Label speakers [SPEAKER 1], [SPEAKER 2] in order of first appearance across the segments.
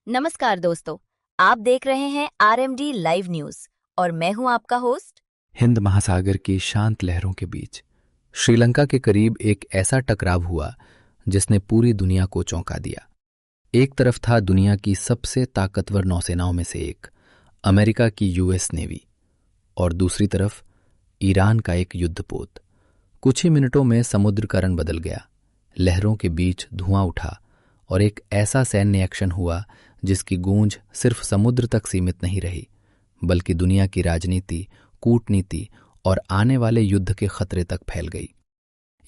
[SPEAKER 1] नमस्कार दोस्तों, आप देख रहे हैं आरएमडी लाइव न्यूज और मैं हूं आपका होस्ट।
[SPEAKER 2] हिंद महासागर की शांत लहरों के बीच श्रीलंका के करीब एक ऐसा टकराव हुआ जिसने पूरी दुनिया को चौंका दिया। एक तरफ था दुनिया की सबसे ताकतवर नौसेनाओं में से एक, अमेरिका की यूएस नेवी, और दूसरी तरफ ईरान का एक युद्धपोत। कुछ ही मिनटों में समुद्र का रंग बदल गया, लहरों के बीच धुआं उठा और एक ऐसा सैन्य एक्शन हुआ जिसकी गूंज सिर्फ समुद्र तक सीमित नहीं रही, बल्कि दुनिया की राजनीति, कूटनीति और आने वाले युद्ध के खतरे तक फैल गई।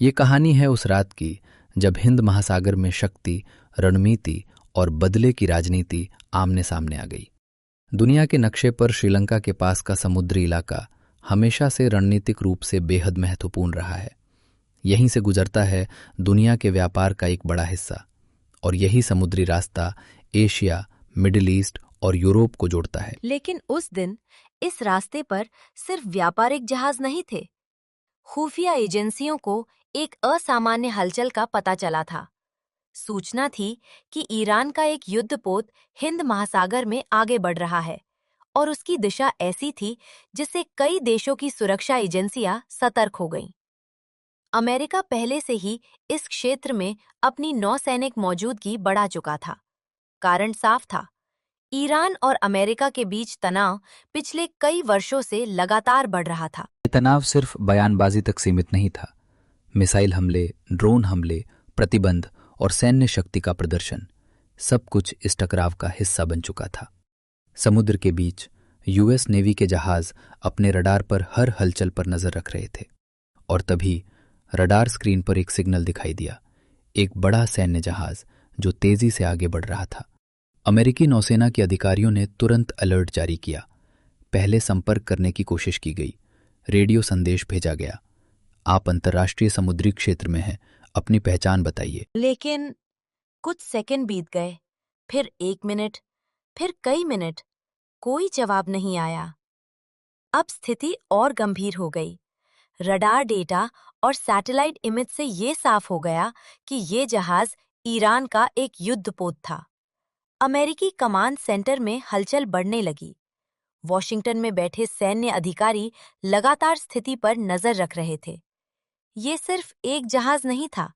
[SPEAKER 2] ये कहानी है उस रात की जब हिंद महासागर में शक्ति, रणनीति और बदले की राजनीति आमने सामने आ गई। दुनिया के नक्शे पर श्रीलंका के पास का समुद्री इलाका हमेशा से रणनीतिक रूप से बेहद महत्वपूर्ण रहा है। यहीं से गुजरता है दुनिया के व्यापार का एक बड़ा हिस्सा, और यही समुद्री रास्ता एशिया, मिडिल ईस्ट और यूरोप को जोड़ता है।
[SPEAKER 1] लेकिन उस दिन इस रास्ते पर सिर्फ व्यापारिक जहाज नहीं थे। खुफिया एजेंसियों को एक असामान्य हलचल का पता चला था। सूचना थी कि ईरान का एक युद्धपोत हिंद महासागर में आगे बढ़ रहा है और उसकी दिशा ऐसी थी जिससे कई देशों की सुरक्षा एजेंसियां सतर्क हो गईं। अमेरिका पहले से ही इस क्षेत्र में अपनी नौसैनिक मौजूदगी बढ़ा चुका था। कारण साफ था, ईरान और अमेरिका के बीच तनाव पिछले कई वर्षों से लगातार बढ़ रहा था।
[SPEAKER 2] ये तनाव सिर्फ बयानबाजी तक सीमित नहीं था। मिसाइल हमले, ड्रोन हमले, प्रतिबंध और सैन्य शक्ति का प्रदर्शन, सब कुछ इस टकराव का हिस्सा बन चुका था। समुद्र के बीच यूएस नेवी के जहाज अपने रडार पर हर हलचल पर नजर रख रहे थे, और तभी रडार स्क्रीन पर एक सिग्नल दिखाई दिया। एक बड़ा सैन्य जहाज जो तेजी से आगे बढ़ रहा था। अमेरिकी नौसेना के अधिकारियों ने तुरंत अलर्ट जारी किया। पहले संपर्क करने की कोशिश की गई। रेडियो संदेश भेजा गया, आप अंतर्राष्ट्रीय समुद्री क्षेत्र में हैं, अपनी पहचान बताइए।
[SPEAKER 1] लेकिन कुछ सेकंड बीत गए, फिर 1 मिनट, फिर कई मिनट, कोई जवाब नहीं आया। अब स्थिति और गंभीर हो गई। रडार डेटा और सैटेलाइट इमेज से ये साफ हो गया कि ये जहाज ईरान का एक युद्धपोत था। अमेरिकी कमांड सेंटर में हलचल बढ़ने लगी। वॉशिंगटन में बैठे सैन्य अधिकारी लगातार स्थिति पर नजर रख रहे थे। ये सिर्फ एक जहाज नहीं था,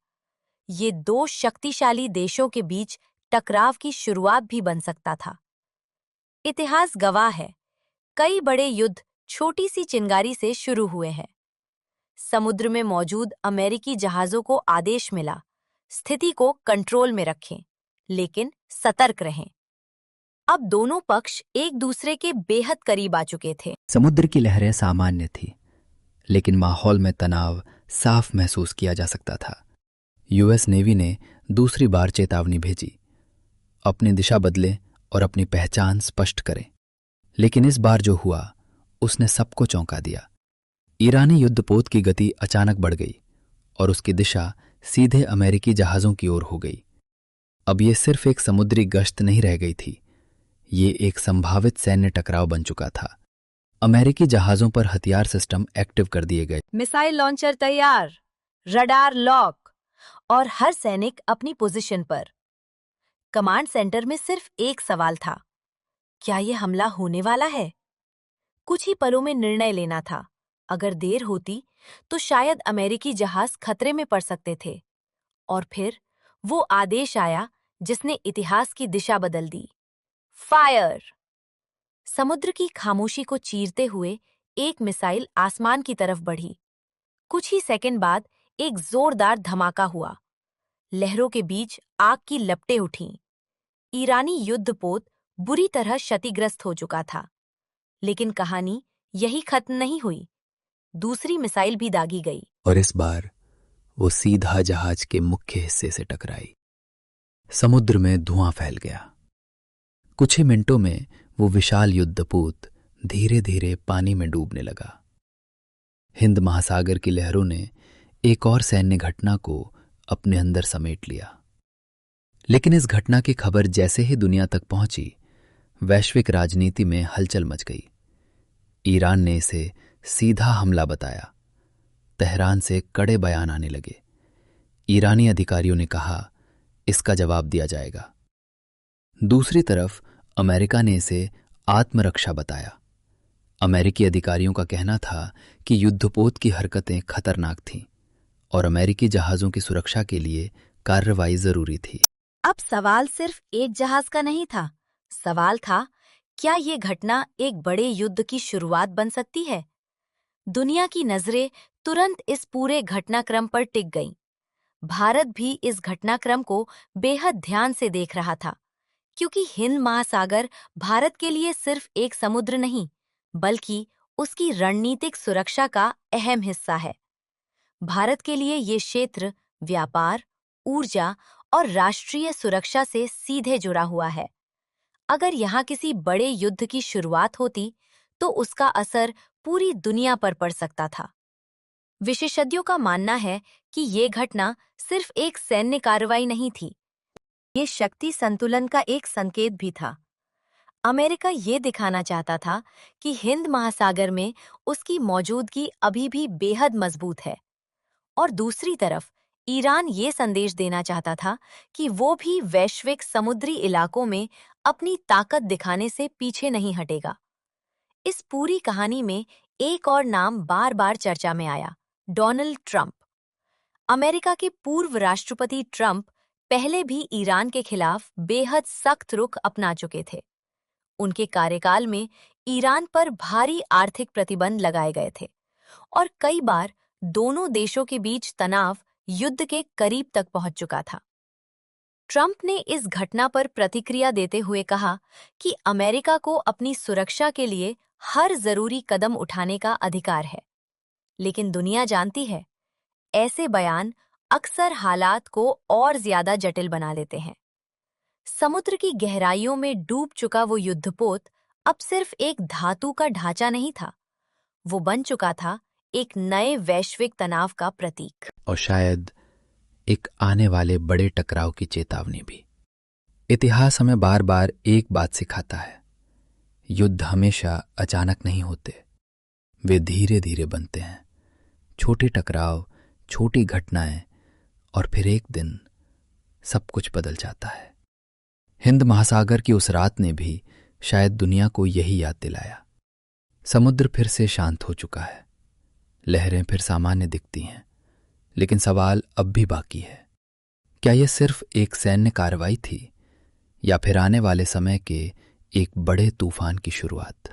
[SPEAKER 1] ये दो शक्तिशाली देशों के बीच टकराव की शुरुआत भी बन सकता था। इतिहास गवाह है, कई बड़े युद्ध छोटी सी चिंगारी से शुरू हुए हैं। समुद्र में मौजूद अमेरिकी जहाजों को आदेश मिला, स्थिति को कंट्रोल में रखें, लेकिन सतर्क रहें। अब दोनों पक्ष एक दूसरे के बेहद करीब आ चुके थे।
[SPEAKER 2] समुद्र की लहरें सामान्य थी, लेकिन माहौल में तनाव साफ महसूस किया जा सकता था। यूएस नेवी ने दूसरी बार चेतावनी भेजी, अपनी दिशा बदलें और अपनी पहचान स्पष्ट करें। लेकिन इस बार जो हुआ उसने सबको चौंका दिया। ईरानी युद्धपोत की गति अचानक बढ़ गई और उसकी दिशा सीधे अमेरिकी जहाजों की ओर हो गई। अब ये सिर्फ एक समुद्री गश्त नहीं रह गई थी, ये एक संभावित सैन्य टकराव बन चुका था। अमेरिकी जहाजों पर हथियार सिस्टम एक्टिव कर दिए गए,
[SPEAKER 1] मिसाइल लॉन्चर तैयार, रडार लॉक और हर सैनिक अपनी पोजीशन पर। कमांड सेंटर में सिर्फ एक सवाल था, क्या ये हमला होने वाला है? कुछ ही पलों में निर्णय लेना था। अगर देर होती तो शायद अमेरिकी जहाज खतरे में पड़ सकते थे। और फिर वो आदेश आया जिसने इतिहास की दिशा बदल दी। फायर! समुद्र की खामोशी को चीरते हुए एक मिसाइल आसमान की तरफ बढ़ी। कुछ ही सेकंड बाद एक जोरदार धमाका हुआ। लहरों के बीच आग की लपटें उठीं। ईरानी युद्धपोत बुरी तरह क्षतिग्रस्त हो चुका था। लेकिन कहानी यही खत्म नहीं हुई। दूसरी मिसाइल भी दागी गई,
[SPEAKER 2] और इस बार वो सीधा जहाज के मुख्य हिस्से से टकराई। समुद्र में धुआं फैल गया। कुछ ही मिनटों में वो विशाल युद्धपोत धीरे धीरे पानी में डूबने लगा। हिंद महासागर की लहरों ने एक और सैन्य घटना को अपने अंदर समेट लिया। लेकिन इस घटना की खबर जैसे ही दुनिया तक पहुंची, वैश्विक राजनीति में हलचल मच गई। ईरान ने इसे सीधा हमला बताया। तेहरान से कड़े बयान आने लगे। ईरानी अधिकारियों ने कहा, इसका जवाब दिया जाएगा। दूसरी तरफ अमेरिका ने इसे आत्मरक्षा बताया। अमेरिकी अधिकारियों का कहना था कि युद्धपोत की हरकतें खतरनाक थीं और अमेरिकी जहाज़ों की सुरक्षा के लिए कार्रवाई जरूरी थी।
[SPEAKER 1] अब सवाल सिर्फ एक जहाज का नहीं था। सवाल था, क्या ये घटना एक बड़े युद्ध की शुरुआत बन सकती है? दुनिया की नजरें तुरंत इस पूरे घटनाक्रम पर टिक गईं। भारत भी इस घटनाक्रम को बेहद ध्यान से देख रहा था, क्योंकि हिंद महासागर भारत के लिए सिर्फ एक समुद्र नहीं, बल्कि उसकी रणनीतिक सुरक्षा का अहम हिस्सा है। भारत के लिए ये क्षेत्र व्यापार, ऊर्जा और राष्ट्रीय सुरक्षा से सीधे जुड़ा हुआ है। अगर यहाँ किसी बड़े युद्ध की शुरुआत होती, तो उसका असर पूरी दुनिया पर पड़ सकता था। विशेषज्ञों का मानना है कि ये घटना सिर्फ एक सैन्य कार्रवाई नहीं थी, ये शक्ति संतुलन का एक संकेत भी था। अमेरिका ये दिखाना चाहता था कि हिंद महासागर में उसकी मौजूदगी अभी भी बेहद मजबूत है, और दूसरी तरफ ईरान ये संदेश देना चाहता था कि वो भी वैश्विक समुद्री इलाकों में अपनी ताकत दिखाने से पीछे नहीं हटेगा। इस पूरी कहानी में एक और नाम बार बार चर्चा में आया, डोनाल्ड ट्रंप। अमेरिका के पूर्व राष्ट्रपति ट्रंप पहले भी ईरान के खिलाफ बेहद सख्त रुख अपना चुके थे। उनके कार्यकाल में ईरान पर भारी आर्थिक प्रतिबंध लगाए गए थे और कई बार दोनों देशों के बीच तनाव युद्ध के करीब तक पहुंच चुका था। ट्रंप ने इस घटना पर प्रतिक्रिया देते हुए कहा कि अमेरिका को अपनी सुरक्षा के लिए हर जरूरी कदम उठाने का अधिकार है। लेकिन दुनिया जानती है, ऐसे बयान अक्सर हालात को और ज्यादा जटिल बना देते हैं। समुद्र की गहराइयों में डूब चुका वो युद्धपोत अब सिर्फ एक धातु का ढांचा नहीं था, वो बन चुका था एक नए वैश्विक तनाव का प्रतीक,
[SPEAKER 2] और शायद एक आने वाले बड़े टकराव की चेतावनी भी। इतिहास हमें बार बार एक बात सिखाता है, युद्ध हमेशा अचानक नहीं होते, वे धीरे धीरे बनते हैं। छोटे टकराव, छोटी घटनाएं, और फिर एक दिन सब कुछ बदल जाता है। हिंद महासागर की उस रात ने भी शायद दुनिया को यही याद दिलाया। समुद्र फिर से शांत हो चुका है, लहरें फिर सामान्य दिखती हैं, लेकिन सवाल अब भी बाकी है, क्या यह सिर्फ एक सैन्य कार्रवाई थी या फिर आने वाले समय के एक बड़े तूफान की शुरुआत?